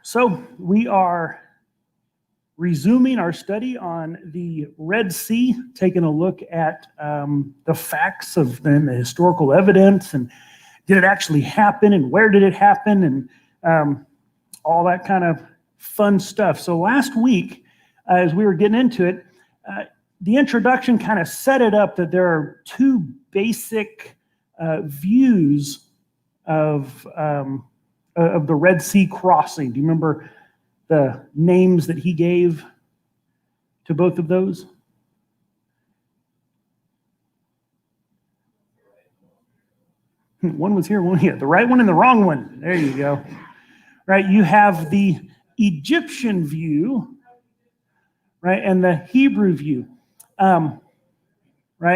So we are resuming our study on the Red Sea, taking a look at the facts of the historical evidence, and did it actually happen, and where did it happen, and all that kind of fun stuff. So last week, as we were getting into it, the introduction kind of set it up that there are two basic views of the Red Sea crossing. Do you remember the names that he gave to both of those? One was here, one here. The right one and the wrong one. There you go. Right, you have the Egyptian view, right, and the Hebrew view. Right,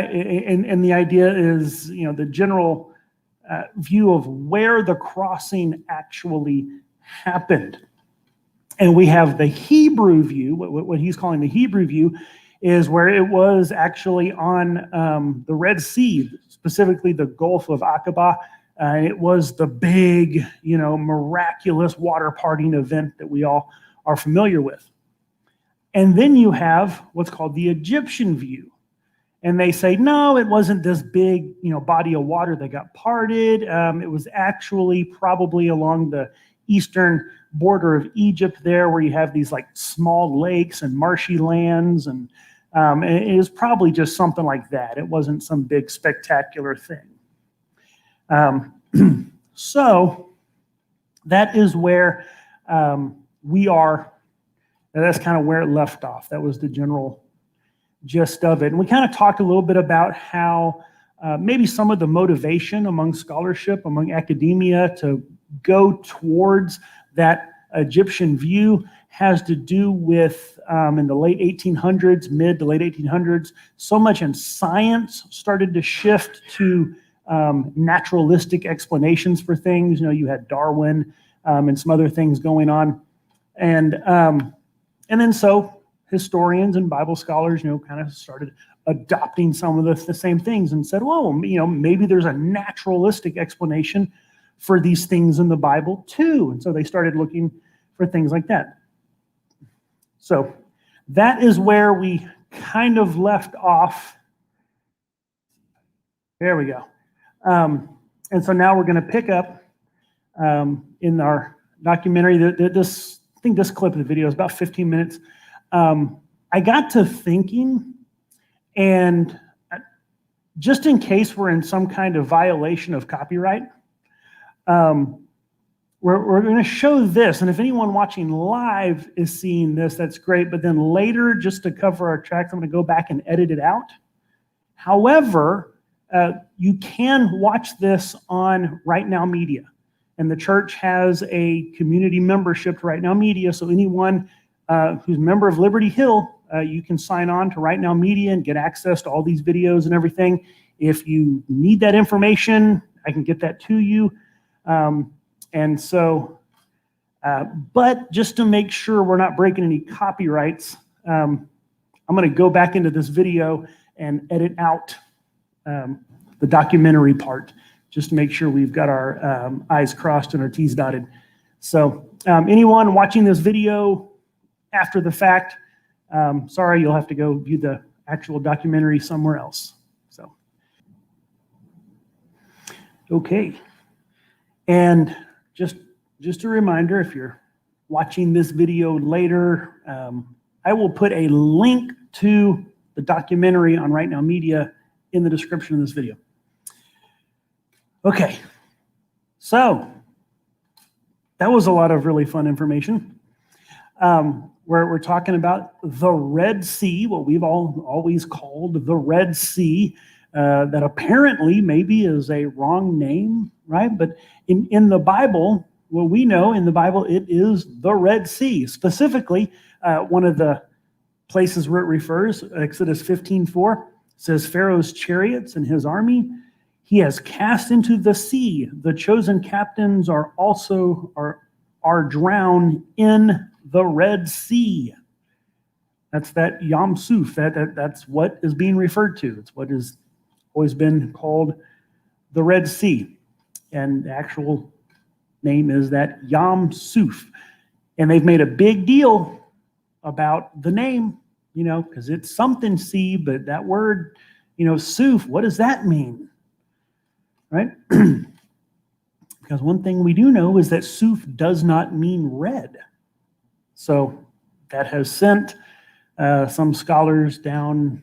and the idea is, the general view of where the crossing actually happened. And we have the Hebrew view. What he's calling the Hebrew view is where it was actually on the Red Sea, specifically the Gulf of Aqaba. It was the big, miraculous water parting event that we all are familiar with. And then you have what's called the Egyptian view. And they say, no, it wasn't this big, body of water that got parted. It was actually probably along the eastern border of Egypt there, where you have these like small lakes and marshy lands. And it is probably just something like that. It wasn't some big spectacular thing. So that is where we are. And that's kind of where it left off. That was the general gist of it. And we kind of talked a little bit about how maybe some of the motivation among scholarship, among academia, to go towards that Egyptian view has to do with, in the late 1800s, mid to late 1800s, so much in science started to shift to naturalistic explanations for things. You had Darwin and some other things going on. And then so historians and Bible scholars, kind of started adopting some of the same things and said, well, maybe there's a naturalistic explanation for these things in the Bible too. And so they started looking for things like that. So that is where we kind of left off. There we go. And so now we're going to pick up in our documentary. I think this clip of the video is about 15 minutes. I got to thinking, and just in case we're in some kind of violation of copyright, we're going to show this. And if anyone watching live is seeing this, that's great. But then later, just to cover our tracks, I'm going to go back and edit it out. However, you can watch this on Right Now Media. And the church has a community membership to Right Now Media. So anyone who's a member of Liberty Hill, you can sign on to Right Now Media and get access to all these videos and everything. If you need that information, I can get that to you. But just to make sure we're not breaking any copyrights, I'm going to go back into this video and edit out the documentary part, just to make sure we've got our I's crossed and our T's dotted. So anyone watching this video after the fact, sorry, you'll have to go view the actual documentary somewhere else. So, okay. And just a reminder, if you're watching this video later, I will put a link to the documentary on Right Now Media in the description of this video. Okay, so that was a lot of really fun information. We're talking about the Red Sea, what we've always called the Red Sea, that apparently maybe is a wrong name, right? But in the Bible, what we know in the Bible, it is the Red Sea. Specifically, one of the places where it refers, Exodus 15:4, says Pharaoh's chariots and his army, he has cast into the sea. The chosen captains are drowned in the Red Sea. That's that Yam Suf. That's what is being referred to. It's what has always been called the Red Sea. And the actual name is that Yam Suf. And they've made a big deal about the name, because it's something sea, but that word, Suf, what does that mean? Right? Because one thing we do know is that Suf does not mean red. So that has sent some scholars down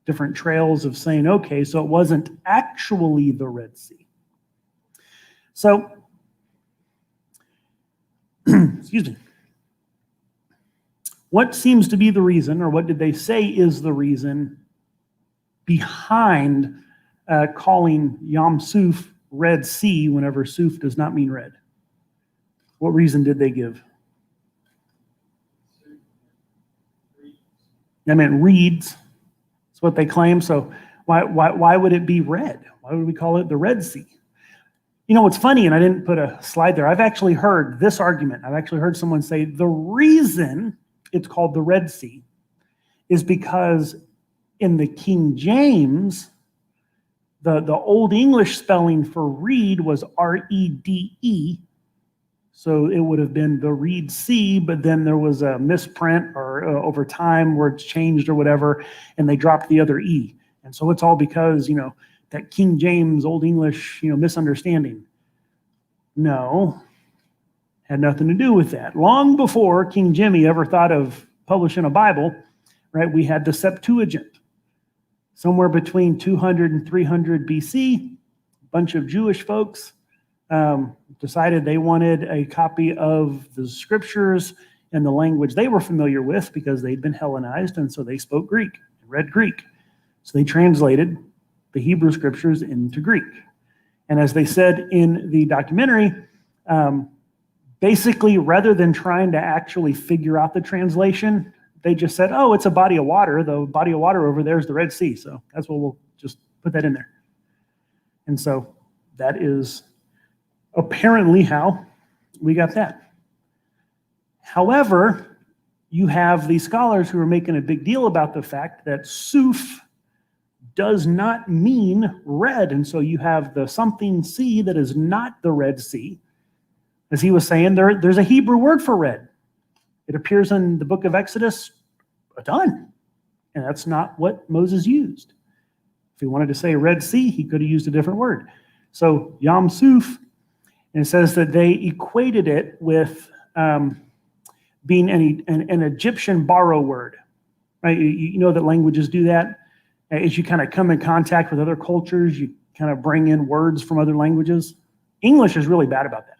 different trails of saying, okay, so it wasn't actually the Red Sea. So, excuse me. What seems to be the reason, or what did they say is the reason behind calling Yam Suf Red Sea whenever Suf does not mean red? What reason did they give? I mean, reeds. That's what they claim. So why would it be red? Why would we call it the Red Sea? What's funny, and I didn't put a slide there, I've actually heard this argument. I've actually heard someone say the reason it's called the Red Sea is because in the King James, the Old English spelling for reed was R-E-D-E. So it would have been the Reed Sea, but then there was a misprint or over time where it's changed or whatever, and they dropped the other E. And so it's all because, that King James Old English, misunderstanding. No, had nothing to do with that. Long before King Jimmy ever thought of publishing a Bible, right, we had the Septuagint. Somewhere between 200 and 300 BC, a bunch of Jewish folks decided they wanted a copy of the scriptures in the language they were familiar with because they'd been Hellenized, and so they spoke Greek and read Greek. So they translated the Hebrew scriptures into Greek. And as they said in the documentary, basically, rather than trying to actually figure out the translation, they just said, oh, it's a body of water. The body of water over there is the Red Sea. So that's what we'll just put that in there. And so that is apparently how we got that. However, you have these scholars who are making a big deal about the fact that Suf does not mean red. And so you have the something sea that is not the Red Sea. As he was saying, there's a Hebrew word for red. It appears in the book of Exodus a ton. And that's not what Moses used. If he wanted to say Red Sea, he could have used a different word. So Yam Suf, and it says that they equated it with being an Egyptian borrow word. Right? You know that languages do that. As you kind of come in contact with other cultures, you kind of bring in words from other languages. English is really bad about that.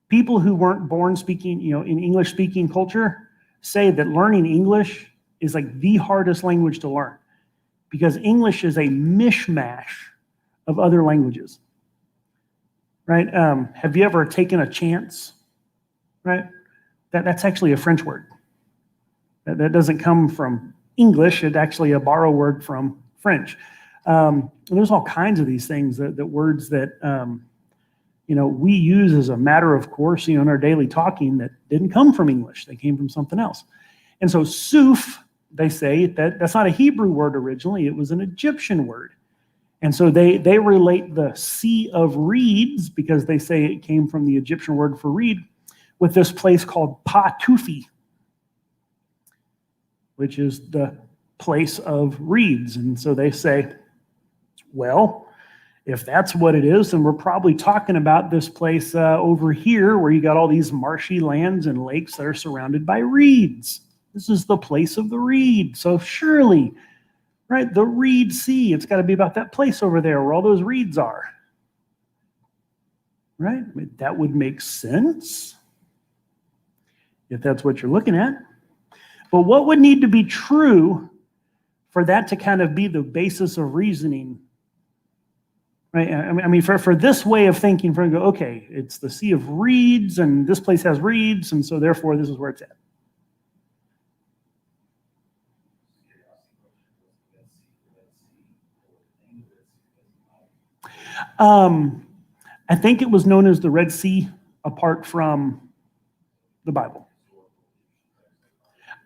People who weren't born speaking, in English-speaking culture say that learning English is like the hardest language to learn because English is a mishmash of other languages. Right? Have you ever taken a chance? Right? That's actually a French word. That doesn't come from English. It's actually a borrowed word from French. And there's all kinds of these things, that words that we use as a matter of course, in our daily talking that didn't come from English. They came from something else. And so Suf, they say that's not a Hebrew word originally. It was an Egyptian word. And so they relate the Sea of Reeds, because they say it came from the Egyptian word for reed, with this place called Pa-Tufi, which is the place of reeds. And so they say, well, if that's what it is, then we're probably talking about this place over here where you got all these marshy lands and lakes that are surrounded by reeds. This is the place of the reed. So surely, right, the Reed Sea, it's got to be about that place over there where all those reeds are. Right? I mean, that would make sense if that's what you're looking at. But what would need to be true for that to kind of be the basis of reasoning? Right? I mean, for this way of thinking, for go, okay, it's the Sea of Reeds, and this place has reeds, and so therefore this is where it's at. I think it was known as the Red Sea apart from the Bible.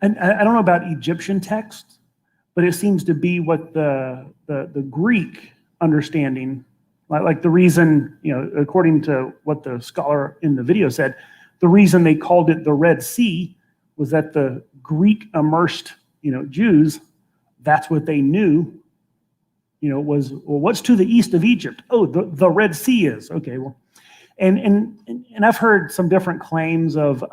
And I don't know about Egyptian texts, but it seems to be what the Greek understanding, like the reason, according to what the scholar in the video said, the reason they called it the Red Sea was that the Greek immersed, Jews, that's what they knew, was, well, what's to the east of Egypt? Oh, the Red Sea is. Okay, well, and I've heard some different claims of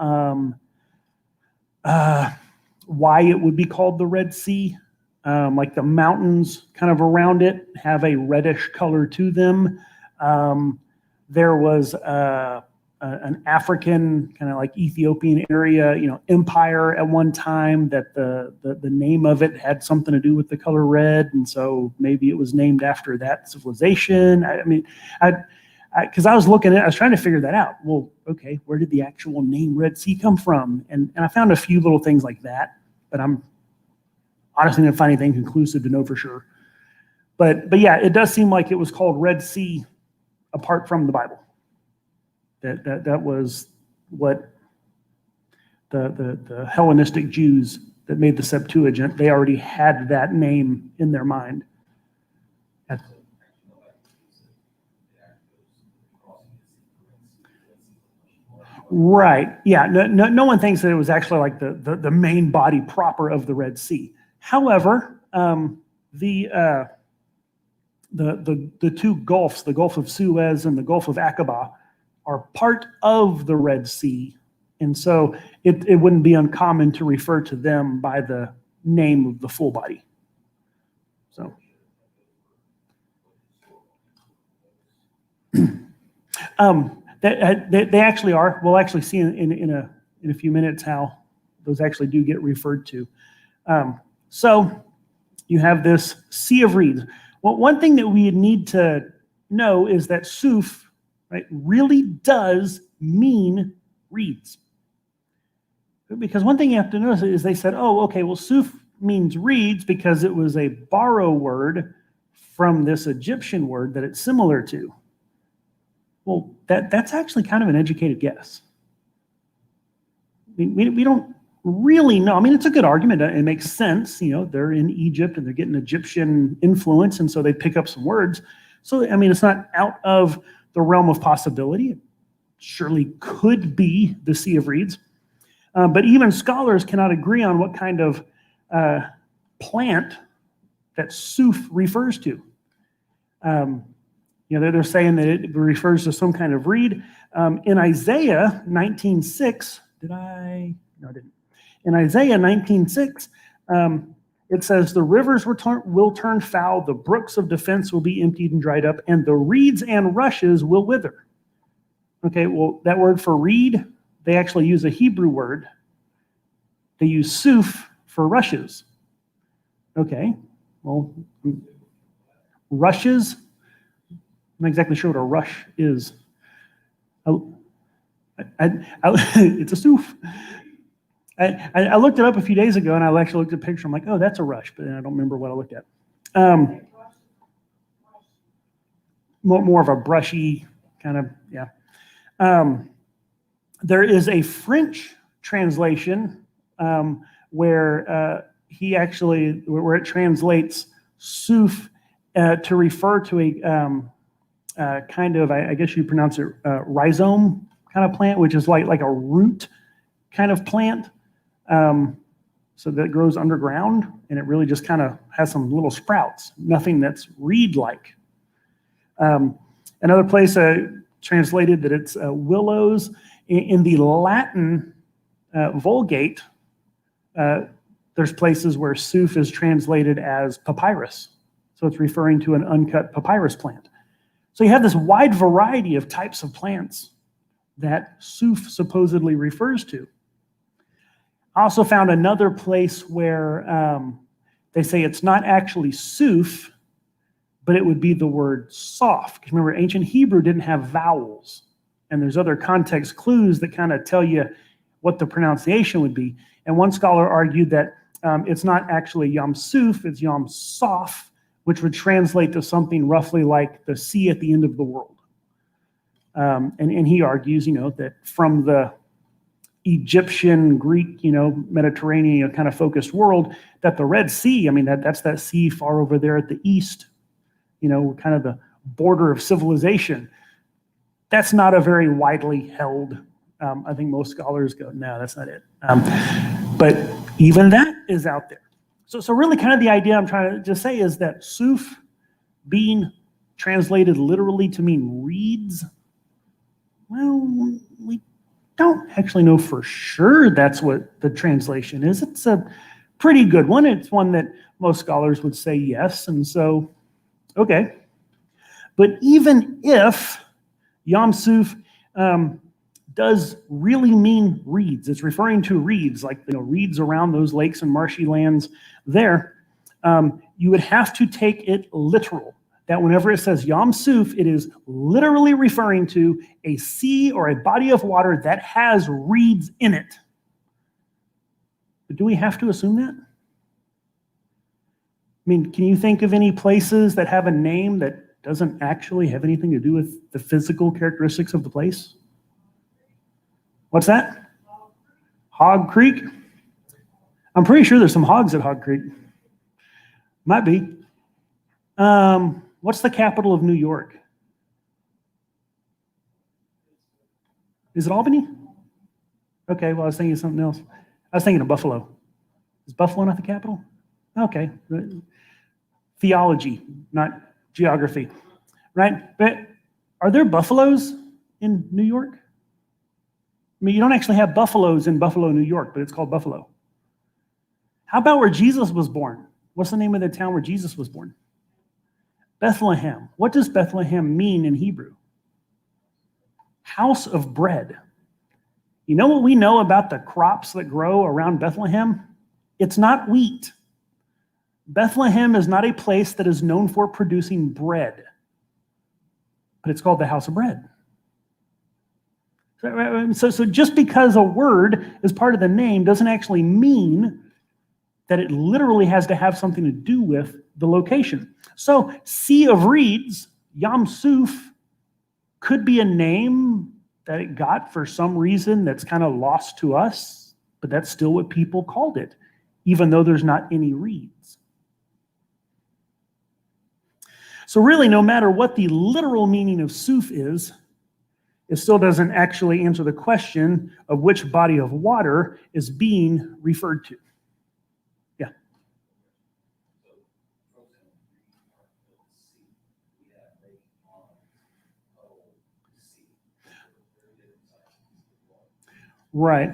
why it would be called the Red Sea. Like the mountains kind of around it have a reddish color to them. There was an African kind of like Ethiopian area, empire at one time that the name of it had something to do with the color red, and so maybe it was named after that civilization. Because I was trying to figure that out. Well, okay, where did the actual name Red Sea come from? And I found a few little things like that, but I'm honestly didn't find anything conclusive to know for sure. But yeah, it does seem like it was called Red Sea apart from the Bible. That was what the Hellenistic Jews that made the Septuagint, they already had that name in their mind. Right. Yeah. No one thinks that it was actually like the main body proper of the Red Sea. However, the two gulfs, the Gulf of Suez and the Gulf of Aqaba, are part of the Red Sea, and so it wouldn't be uncommon to refer to them by the name of the full body. So. They actually are. We'll actually see in a few minutes how those actually do get referred to. So you have this sea of reeds. Well, one thing that we need to know is that suf, right, really does mean reeds. Because one thing you have to notice is they said, oh, okay, well, suf means reeds because it was a borrow word from this Egyptian word that it's similar to. Well, that's actually kind of an educated guess. We don't really know. I mean, it's a good argument. It makes sense. They're in Egypt and they're getting Egyptian influence, and so they pick up some words. So, I mean, it's not out of the realm of possibility. It surely could be the Sea of Reeds. But even scholars cannot agree on what kind of plant that suf refers to. They're saying that it refers to some kind of reed. In Isaiah 19:6, No, I didn't. In Isaiah 19:6, it says, the rivers will turn foul, the brooks of defense will be emptied and dried up, and the reeds and rushes will wither. Okay, well, that word for reed, they actually use a Hebrew word. They use suf for rushes. Okay, well, rushes, I'm not exactly sure what a rush is. It's a suf. I looked it up a few days ago, and I actually looked at a picture. I'm like, oh, that's a rush, but I don't remember what I looked at. More of a brushy kind of, yeah. There is a French translation where it translates suf to refer to a kind of, I guess you pronounce it rhizome kind of plant, which is like a root kind of plant. So that grows underground, and it really just kind of has some little sprouts, nothing that's reed-like. Another place translated that it's willows. In the Latin Vulgate, there's places where suf is translated as papyrus. So it's referring to an uncut papyrus plant. So you have this wide variety of types of plants that suf supposedly refers to. I also found another place where they say it's not actually suf, but it would be the word soph. Because remember, ancient Hebrew didn't have vowels. And there's other context clues that kind of tell you what the pronunciation would be. And one scholar argued that it's not actually Yam Suf, it's Yam Soph, which would translate to something roughly like the sea at the end of the world. And he argues, that from the Egyptian, Greek, Mediterranean kind of focused world, that the Red Sea, I mean, that's that sea far over there at the east, kind of the border of civilization. That's not a very widely held I think most scholars go, no, that's not it. But even that is out there. So really kind of the idea I'm trying to just say is that suf being translated literally to mean reeds, well, we don't actually know for sure that's what the translation is. It's a pretty good one. It's one that most scholars would say yes, and so, okay. But even if Yam Suf does really mean reeds, it's referring to reeds, like reeds around those lakes and marshy lands there, you would have to take it literal. That whenever it says Yam Suf, it is literally referring to a sea or a body of water that has reeds in it. But do we have to assume that? I mean, can you think of any places that have a name that doesn't actually have anything to do with the physical characteristics of the place? What's that? Hog Creek? I'm pretty sure there's some hogs at Hog Creek. Might be. What's the capital of New York? Is it Albany? Okay, well, I was thinking of something else. I was thinking of Buffalo. Is Buffalo not the capital? Okay. Theology, not geography, right? But are there buffaloes in New York? I mean, you don't actually have buffaloes in Buffalo, New York, but it's called Buffalo. How about where Jesus was born? What's the name of the town where Jesus was born? Bethlehem. What does Bethlehem mean in Hebrew? House of bread. You know what we know about the crops that grow around Bethlehem? It's not wheat. Bethlehem is not a place that is known for producing bread, but it's called the house of bread. So just because a word is part of the name doesn't actually mean that it literally has to have something to do with the location. So Sea of Reeds, Yam Suf, could be a name that it got for some reason that's kind of lost to us, but that's still what people called it, even though there's not any reeds. So really, no matter what the literal meaning of Suf is, it still doesn't actually answer the question of which body of water is being referred to. Yeah. Right.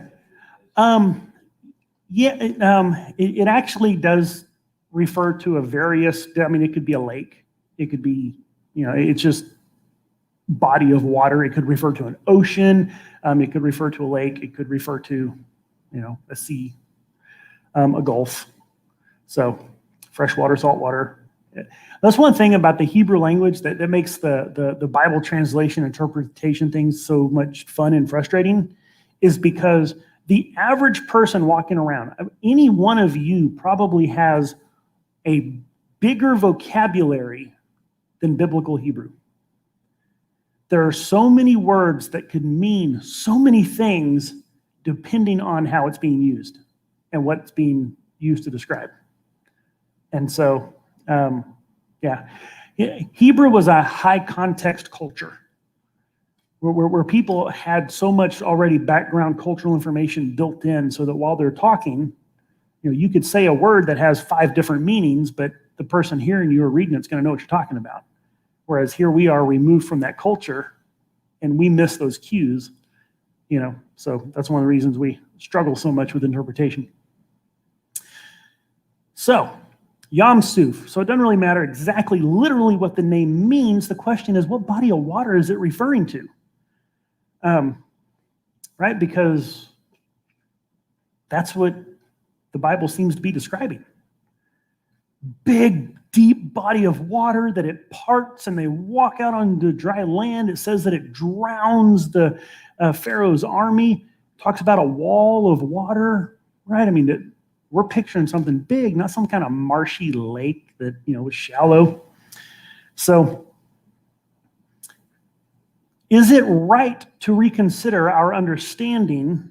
It actually does refer to a various, I mean, it could be a lake. It could be, it's just body of water. It could refer to an ocean. It could refer to a lake. It could refer to, a sea, a gulf. So freshwater, saltwater. That's one thing about the Hebrew language that makes the Bible translation interpretation things so much fun and frustrating, is because the average person walking around, any one of you probably has a bigger vocabulary than biblical Hebrew. There are so many words that could mean so many things depending on how it's being used and what's being used to describe. And so, Hebrew was a high context culture where people had so much already background cultural information built in so that while they're talking, you could say a word that has 5 different meanings, but the person hearing you or reading it's going to know what you're talking about. Whereas here we are removed from that culture and we miss those cues, so that's one of the reasons we struggle so much with interpretation. So, Yam Suf. So it doesn't really matter exactly literally what the name means. The question is, what body of water is it referring to? Right? Because that's what the Bible seems to be describing. Big, deep body of water that it parts and they walk out onto dry land. It says that it drowns the Pharaoh's army. Talks about a wall of water, right? I mean, we're picturing something big, not some kind of marshy lake that, was shallow. So, is it right to reconsider our understanding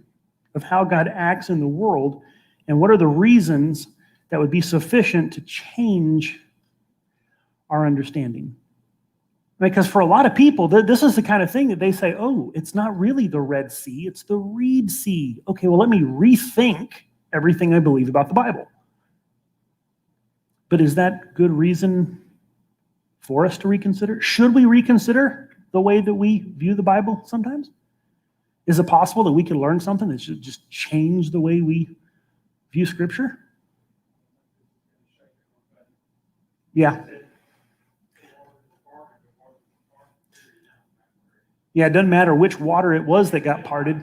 of how God acts in the world, and what are the reasons that would be sufficient to change our understanding? Because for a lot of people, this is the kind of thing that they say, oh, it's not really the Red Sea, it's the Reed Sea. Okay, well, let me rethink everything I believe about the Bible. But is that good reason for us to reconsider? Should we reconsider the way that we view the Bible sometimes? Is it possible that we could learn something that should just change the way we view Scripture? Yeah. Yeah, it doesn't matter which water it was that got parted.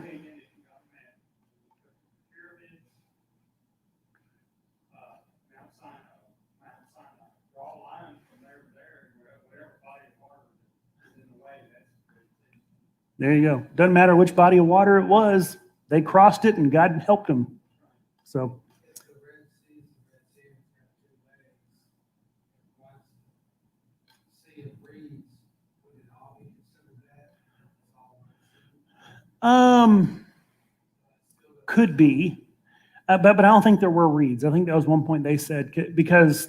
There you go. Doesn't matter which body of water it was. They crossed it and God helped them. So. Could be. But I don't think there were reeds. I think that was one point they said, because,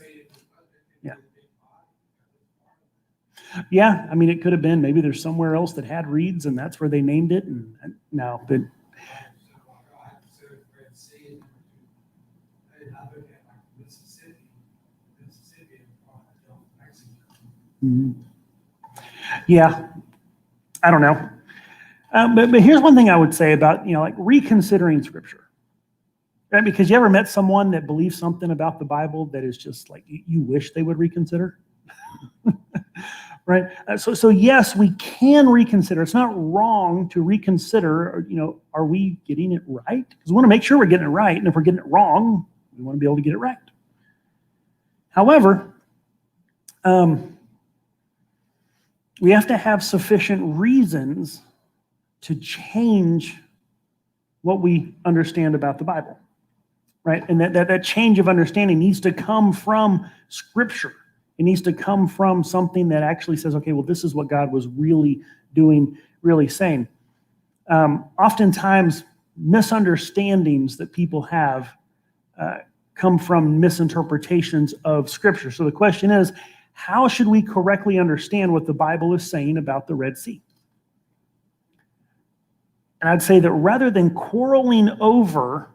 yeah, I mean, it could have been. Maybe there's somewhere else that had reeds, and that's where they named it. And no, but yeah, I don't know. But here's one thing I would say about, like reconsidering Scripture. Right? Because you ever met someone that believes something about the Bible that is just like you wish they would reconsider? Right? So yes, we can reconsider. It's not wrong to reconsider. Are we getting it right? Because we want to make sure we're getting it right. And if we're getting it wrong, we want to be able to get it right. However, we have to have sufficient reasons to change what we understand about the Bible, right? And that change of understanding needs to come from Scripture. It needs to come from something that actually says, okay, well, this is what God was really doing, really saying. Oftentimes, misunderstandings that people have come from misinterpretations of Scripture. So the question is, how should we correctly understand what the Bible is saying about the Red Sea? And I'd say that rather than quarreling over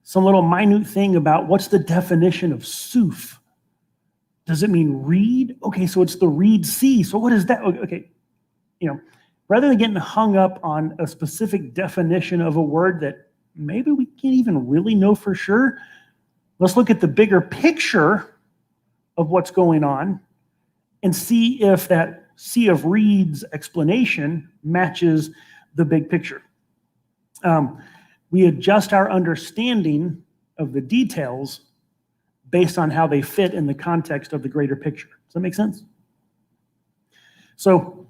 some little minute thing about what's the definition of suf, does it mean reed? Okay, so it's the Reed Sea. So what is that? Okay, rather than getting hung up on a specific definition of a word that maybe we can't even really know for sure, let's look at the bigger picture of what's going on and see if that Sea of Reeds explanation matches the big picture. We adjust our understanding of the details based on how they fit in the context of the greater picture. Does that make sense? So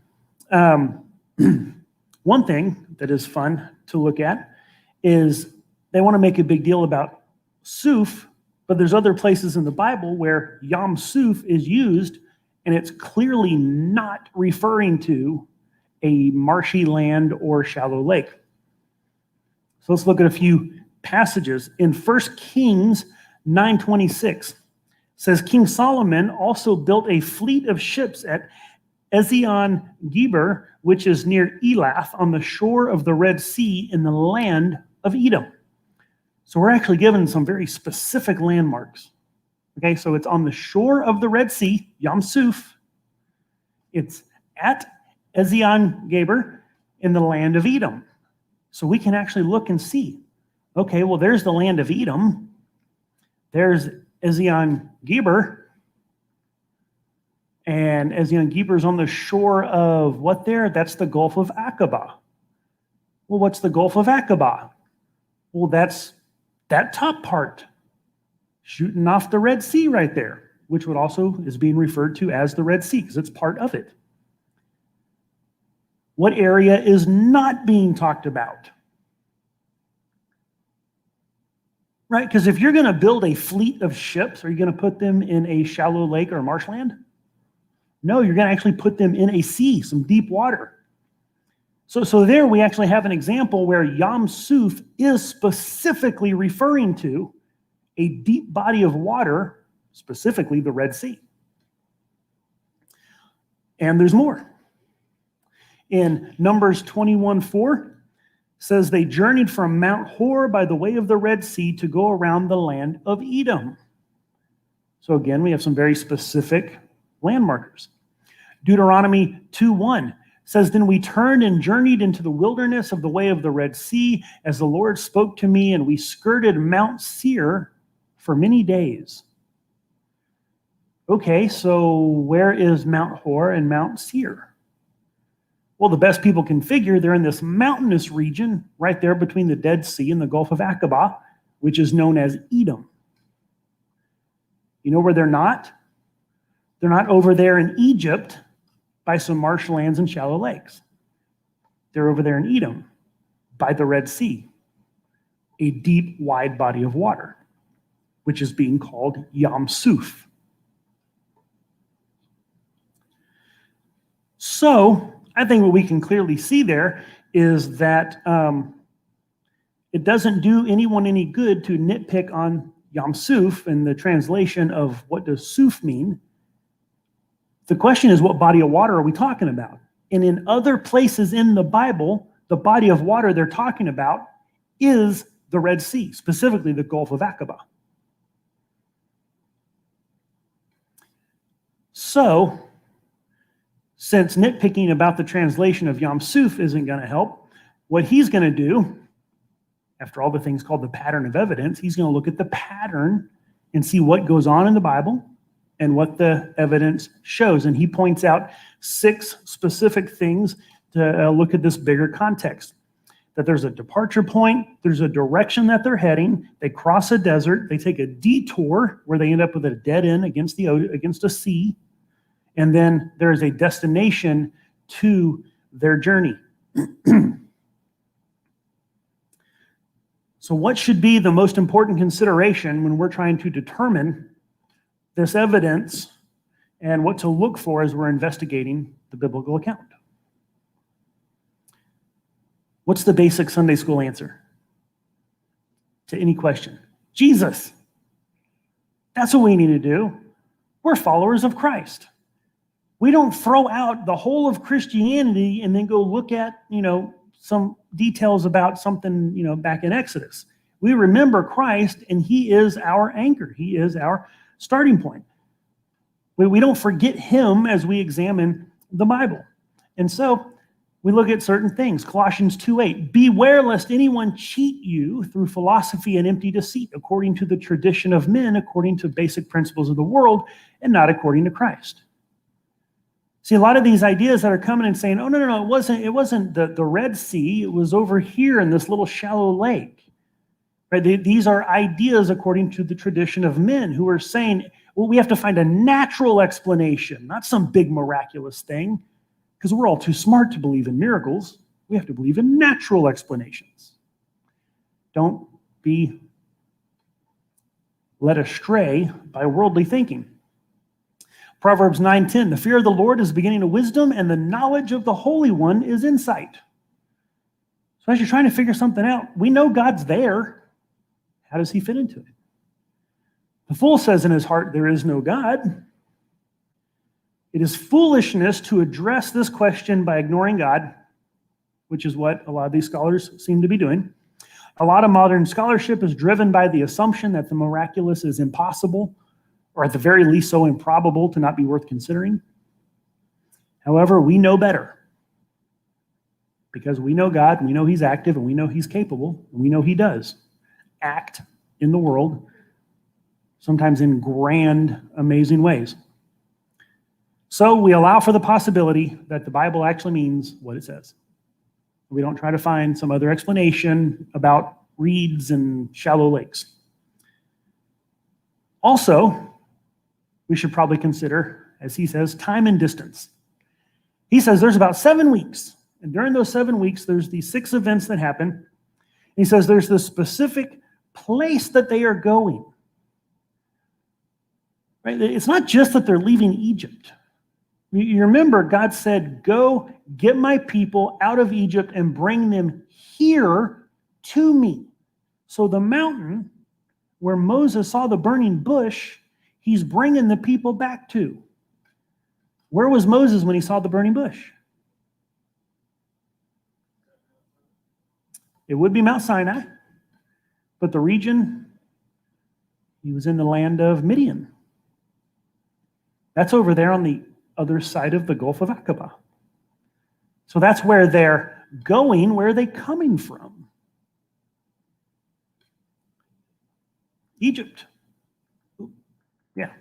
one thing that is fun to look at is they want to make a big deal about suf, but there's other places in the Bible where Yam Suf is used, and it's clearly not referring to a marshy land or shallow lake. So let's look at a few passages. In 1 Kings 9:26, says, King Solomon also built a fleet of ships at Ezion-Geber, which is near Elath, on the shore of the Red Sea in the land of Edom. So we're actually given some very specific landmarks. Okay, so it's on the shore of the Red Sea, Yam Suf. It's at Ezion-Geber in the land of Edom. So we can actually look and see, okay, well, there's the land of Edom. There's Ezion-Geber. And Ezion-Geber is on the shore of what there? That's the Gulf of Aqaba. Well, what's the Gulf of Aqaba? Well, that's that top part, shooting off the Red Sea right there, which would also is being referred to as the Red Sea because it's part of it. What area is not being talked about? Right? Because if you're going to build a fleet of ships, are you going to put them in a shallow lake or marshland? No, you're going to actually put them in a sea, some deep water. So there we actually have an example where Yam Suf is specifically referring to a deep body of water, specifically the Red Sea. And there's more. In Numbers 21:4 says they journeyed from Mount Hor by the way of the Red Sea to go around the land of Edom. So again, we have some very specific landmarkers. Deuteronomy 2:1 says, then we turned and journeyed into the wilderness of the way of the Red Sea as the Lord spoke to me, and we skirted Mount Seir for many days. Okay, so where is Mount Hor and Mount Seir? Well, the best people can figure they're in this mountainous region right there between the Dead Sea and the Gulf of Aqaba, which is known as Edom. You know where they're not? They're not over there in Egypt by some marshlands and shallow lakes. They're over there in Edom by the Red Sea, a deep, wide body of water, which is being called Yam Suf. So, I think what we can clearly see there is that it doesn't do anyone any good to nitpick on Yam Suf and the translation of what does Suf mean. The question is, what body of water are we talking about? And in other places in the Bible, the body of water they're talking about is the Red Sea, specifically the Gulf of Aqaba. So, since nitpicking about the translation of Yam Suf isn't going to help, what he's going to do, after all the things called the pattern of evidence, he's going to look at the pattern and see what goes on in the Bible and what the evidence shows. And he points out 6 specific things to look at this bigger context. That there's a departure point, there's a direction that they're heading, they cross a desert, they take a detour where they end up with a dead end against a sea, and then there is a destination to their journey. So what should be the most important consideration when we're trying to determine this evidence and what to look for as we're investigating the biblical account? What's the basic Sunday school answer to any question? Jesus. That's what we need to do. We're followers of Christ. We don't throw out the whole of Christianity and then go look at, some details about something, back in Exodus. We remember Christ, and he is our anchor. He is our starting point. We don't forget him as we examine the Bible. And so we look at certain things. Colossians 2:8, beware lest anyone cheat you through philosophy and empty deceit, according to the tradition of men, according to basic principles of the world, and not according to Christ. See, a lot of these ideas that are coming and saying, oh, no, it wasn't the Red Sea, it was over here in this little shallow lake. Right? These are ideas according to the tradition of men who are saying, well, we have to find a natural explanation, not some big miraculous thing, because we're all too smart to believe in miracles. We have to believe in natural explanations. Don't be led astray by worldly thinking. Proverbs 9:10, the fear of the Lord is the beginning of wisdom, and the knowledge of the Holy One is insight. So as you're trying to figure something out, we know God's there. How does he fit into it? The fool says in his heart, there is no God. It is foolishness to address this question by ignoring God, which is what a lot of these scholars seem to be doing. A lot of modern scholarship is driven by the assumption that the miraculous is impossible, or at the very least so improbable to not be worth considering. However, we know better. Because we know God, we know he's active, and we know he's capable, and we know he does act in the world, sometimes in grand, amazing ways. So we allow for the possibility that the Bible actually means what it says. We don't try to find some other explanation about reeds and shallow lakes. Also, we should probably consider, as he says, time and distance. He says there's about 7 weeks, and during those 7 weeks, there's these 6 events that happen. He says there's this specific place that they are going. Right? It's not just that they're leaving Egypt. You remember God said, go get my people out of Egypt and bring them here to me. So the mountain where Moses saw the burning bush, he's bringing the people back to. Where was Moses when he saw the burning bush? It would be Mount Sinai, but the region, he was in the land of Midian. That's over there on the other side of the Gulf of Aqaba. So that's where they're going. Where are they coming from? Egypt. Yeah.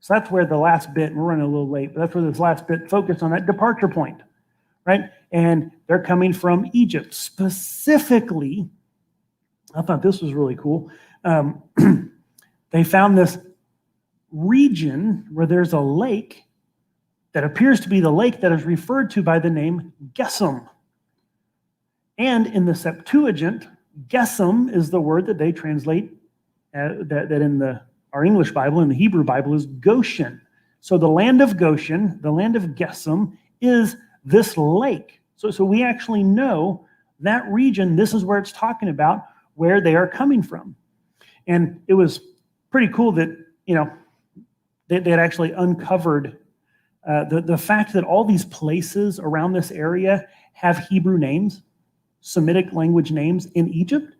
So that's where the last bit, we're running a little late, but that's where this last bit focused on that departure point, right? And they're coming from Egypt. Specifically, I thought this was really cool. They found this region where there's a lake that appears to be the lake that is referred to by the name Gesem. And in the Septuagint, Gesem is the word that they translate that in our English Bible and the Hebrew Bible is Goshen. So the land of Goshen, the land of Gesem, is this lake. So we actually know that region, this is where it's talking about, where they are coming from. And it was pretty cool that, they had actually uncovered the fact that all these places around this area have Hebrew names, Semitic language names in Egypt.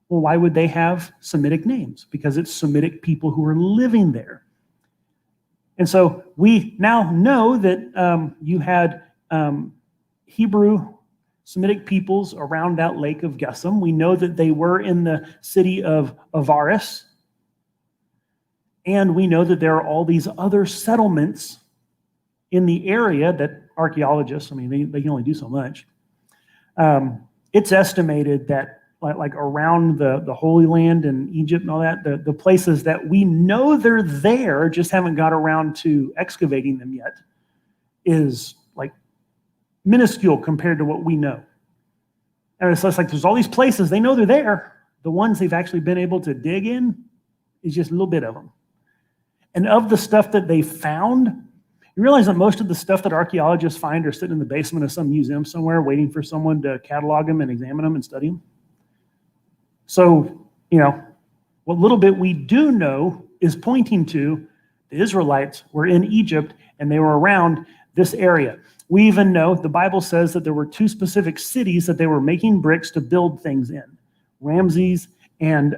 Well, why would they have Semitic names? Because it's Semitic people who are living there. And so we now know that you had Hebrew Semitic peoples around that lake of Gesem. We know that they were in the city of Avaris. And we know that there are all these other settlements in the area that archaeologists, they can only do so much. It's estimated that like around the Holy Land and Egypt and all that, the places that we know they're there, just haven't got around to excavating them yet, is like minuscule compared to what we know. And it's just like there's all these places, they know they're there. The ones they've actually been able to dig in is just a little bit of them. And of the stuff that they found, you realize that most of the stuff that archaeologists find are sitting in the basement of some museum somewhere waiting for someone to catalog them and examine them and study them. So, what little bit we do know is pointing to the Israelites were in Egypt and they were around this area. We even know the Bible says that there were two specific cities that they were making bricks to build things in. Ramses and,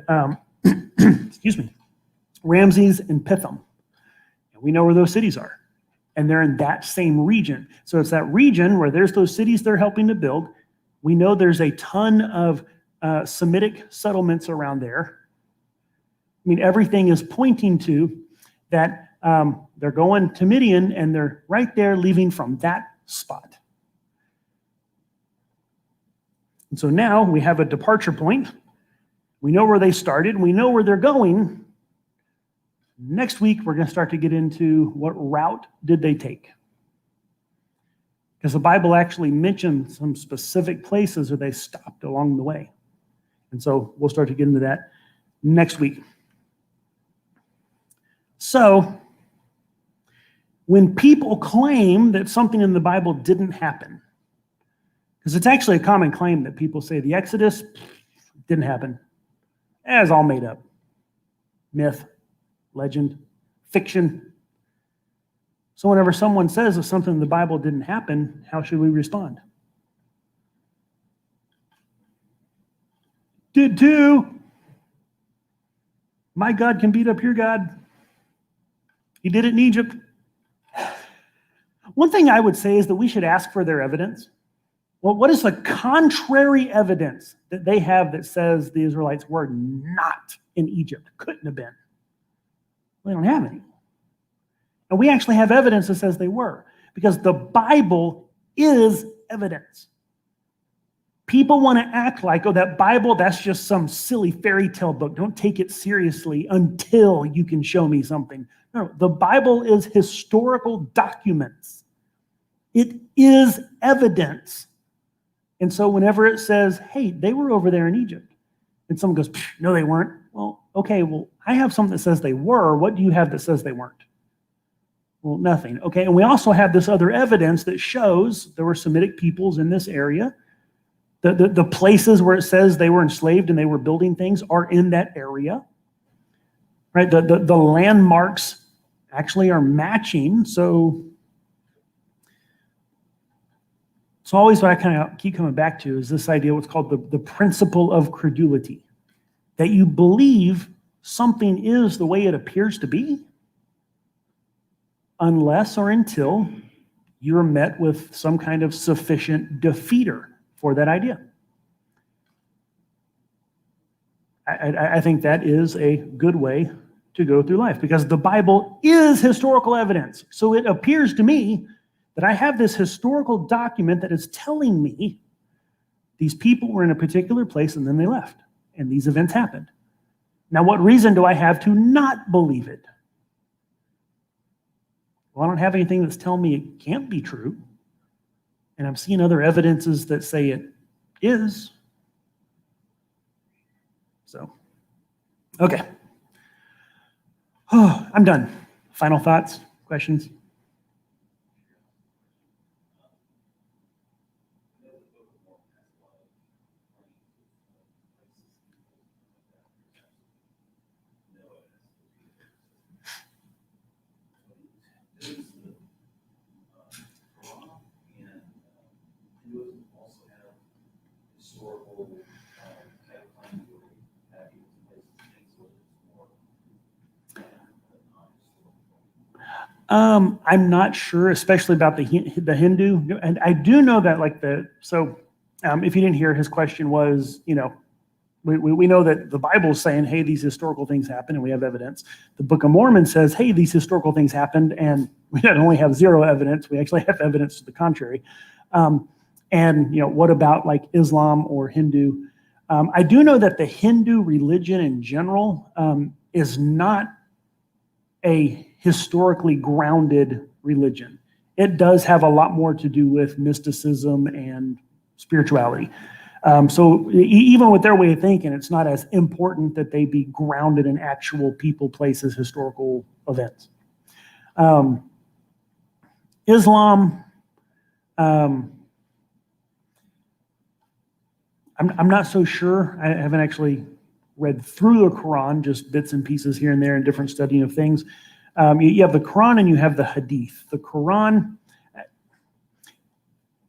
Ramses and Pithom. And we know where those cities are. And they're in that same region. So it's that region where there's those cities they're helping to build. We know there's a ton of Semitic settlements around there. Everything is pointing to that they're going to Midian and they're right there leaving from that spot. And so now we have a departure point. We know where they started. We know where they're going. Next week, we're going to start to get into what route did they take. Because the Bible actually mentions some specific places where they stopped along the way. And so we'll start to get into that next week. So, when people claim that something in the Bible didn't happen, because it's actually a common claim that people say the Exodus didn't happen. It's all made up. Myth, legend, fiction. So whenever someone says that something in the Bible didn't happen, how should we respond? Did too. My God can beat up your God. He did it in Egypt. One thing I would say is that we should ask for their evidence. Well, what is the contrary evidence that they have that says the Israelites were not in Egypt? Couldn't have been. They don't have any. And we actually have evidence that says they were, because the Bible is evidence. People want to act like, oh, that Bible, that's just some silly fairy tale book. Don't take it seriously until you can show me something. No, the Bible is historical documents. It is evidence. And so whenever it says, hey, they were over there in Egypt, and someone goes, no, they weren't. Well, okay, I have something that says they were. What do you have that says they weren't? Well, nothing. Okay, and we also have this other evidence that shows there were Semitic peoples in this area. The places where it says they were enslaved and they were building things are in that area. Right? The landmarks actually are matching. So So always what I kind of keep coming back to is this idea, what's called the principle of credulity, that you believe something is the way it appears to be, unless or until you're met with some kind of sufficient defeater for that idea. I think that is a good way to go through life, because the Bible is historical evidence. So it appears to me that I have this historical document that is telling me these people were in a particular place and then they left, and these events happened. Now, what reason do I have to not believe it? Well, I don't have anything that's telling me it can't be true, and I'm seeing other evidences that say it is. So, okay. Oh, I'm done. Final thoughts, questions? I'm not sure, especially about the Hindu. And I do know that, if you didn't hear, his question was, we know that the Bible's saying, hey, these historical things happened and we have evidence. The Book of Mormon says, hey, these historical things happened and we not only have zero evidence, we actually have evidence to the contrary. What about like Islam or Hindu? I do know that the Hindu religion in general is not a historically grounded religion. It does have a lot more to do with mysticism and spirituality. So even with their way of thinking, it's not as important that they be grounded in actual people, places, historical events. Islam, I'm not so sure. I haven't actually read through the Quran, just bits and pieces here and there in different studying of things. You have the Quran and you have the Hadith. The Quran,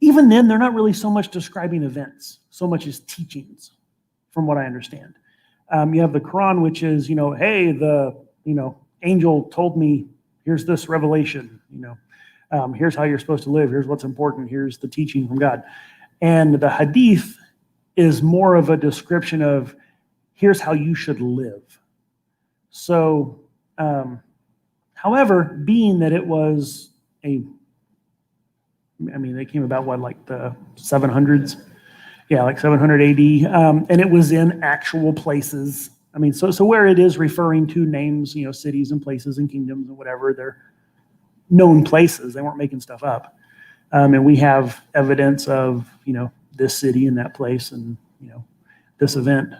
even then, they're not really so much describing events, so much as teachings, from what I understand. You have the Quran, which is, hey, the angel told me, here's this revelation, here's how you're supposed to live, here's what's important, here's the teaching from God. And the Hadith is more of a description of, here's how you should live. So, however, being that it was they came about the 700s? Yeah, like 700 AD. And it was in actual places. So where it is referring to names, cities and places and kingdoms and whatever, they're known places. They weren't making stuff up. And we have evidence of, this city and that place and, this event.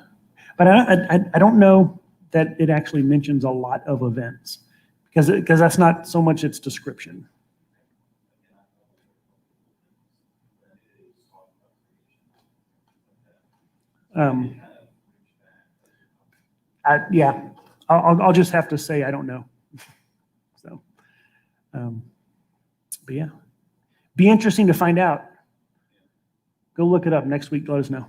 But I don't know that it actually mentions a lot of events, because that's not so much its description. I'll just have to say I don't know. So, but yeah, be interesting to find out. Go look it up next week. Let us know.